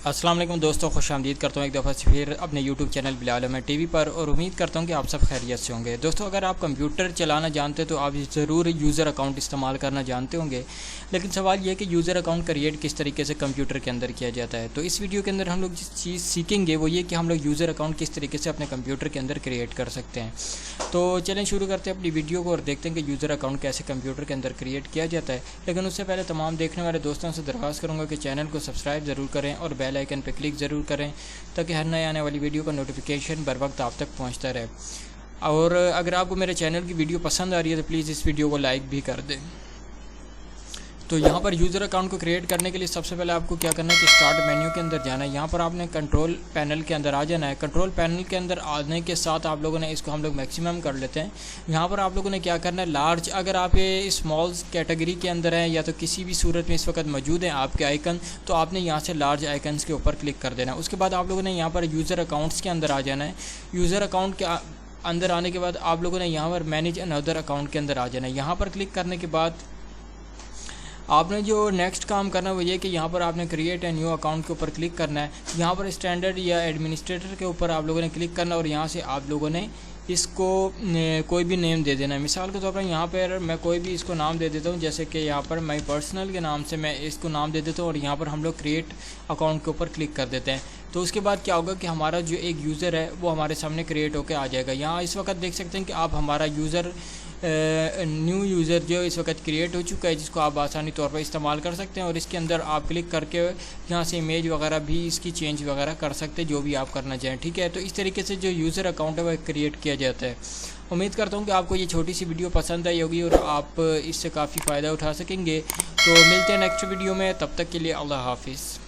अस्सलाम वालेकुम दोस्तों, खुश आमदीद करता हूँ एक दफ़ा से फिर अपने YouTube channel Bilal Ahmed TV पर, और उम्मीद करता हूँ कि आप सब खैरियत से होंगे। दोस्तों, अगर आप कंप्यूटर चलाना जानते तो आप ज़रूर यूज़र अकाउंट इस्तेमाल करना जानते होंगे, लेकिन सवाल ये है कि यूज़र अकाउंट क्रिएट किस तरीके से कंप्यूटर के अंदर किया जाता है। तो इस वीडियो के अंदर हम लोग जिस चीज़ सीखेंगे वो ये कि हम लोग यूज़र अकाउंट किस तरीके से अपने कंप्यूटर के अंदर क्रिएट कर सकते हैं। तो चलें शुरू करते हैं अपनी वीडियो को और देखते हैं कि यूज़र अकाउंट कैसे कंप्यूटर के अंदर क्रिएट किया जाता है। लेकिन उससे पहले तमाम देखने वाले दोस्तों से दरख्वास्त करूँगा कि चैनल को सब्सक्राइब ज़रूर करें और बेल आइकन पर क्लिक ज़रूर करें, ताकि हर नए आने वाली वीडियो का नोटिफिकेशन बर वक्त आप तक पहुंचता रहे। और अगर आपको मेरे चैनल की वीडियो पसंद आ रही है तो प्लीज़ इस वीडियो को लाइक भी कर दें। तो यहाँ पर यूज़र अकाउंट को क्रिएट करने के लिए सबसे पहले आपको क्या करना है कि स्टार्ट मेन्यू के अंदर जाना है। यहाँ पर आपने कंट्रोल पैनल के अंदर आ जाना है। कंट्रोल पैनल के अंदर आने के साथ आप लोगों ने इसको हम लोग मैक्सिमम कर लेते हैं। यहाँ पर आप लोगों ने क्या करना है, लार्ज, अगर आप ये स्मॉल कैटेगरी के अंदर हैं या तो किसी भी सूरत में इस वक्त मौजूद हैं आपके आइकन, तो आपने यहाँ से लार्ज आइकन्स के ऊपर क्लिक कर देना है। उसके बाद आप लोगों ने यहाँ पर यूज़र अकाउंट्स के अंदर आ जाना है। यूज़र अकाउंट के अंदर आने के बाद आप लोगों ने यहाँ पर मैनेज अनदर अकाउंट के अंदर आ जाना है। यहाँ पर क्लिक करने के बाद आपने जो नेक्स्ट काम करना है वो ये कि यहाँ पर आपने क्रिएट ए न्यू अकाउंट के ऊपर क्लिक करना है। यहाँ पर स्टैंडर्ड या एडमिनिस्ट्रेटर के ऊपर आप लोगों ने क्लिक करना है और यहाँ से आप लोगों ने इसको कोई भी नेम दे देना है। मिसाल के तौर पर यहाँ पर मैं कोई भी इसको नाम दे देता हूँ, जैसे कि यहाँ पर माई पर्सनल के नाम से मैं इसको नाम दे देता हूँ और यहाँ पर हम लोग क्रिएट अकाउंट के ऊपर क्लिक कर देते हैं। तो उसके बाद क्या होगा कि हमारा जो एक यूज़र है वो हमारे सामने क्रिएट होकर आ जाएगा। यहाँ इस वक्त देख सकते हैं कि आप हमारा यूज़र न्यू यूज़र जो इस वक्त क्रिएट हो चुका है, जिसको आप आसानी तौर पर इस्तेमाल कर सकते हैं। और इसके अंदर आप क्लिक करके यहाँ से इमेज वगैरह भी इसकी चेंज वगैरह कर सकते हैं, जो भी आप करना चाहें। ठीक है, तो इस तरीके से जो यूज़र अकाउंट है वह क्रिएट किया जाता है। उम्मीद करता हूँ कि आपको ये छोटी सी वीडियो पसंद आई होगी और आप इससे काफ़ी फ़ायदा उठा सकेंगे। तो मिलते हैं नेक्स्ट वीडियो में, तब तक के लिए अल्लाह हाफिज़।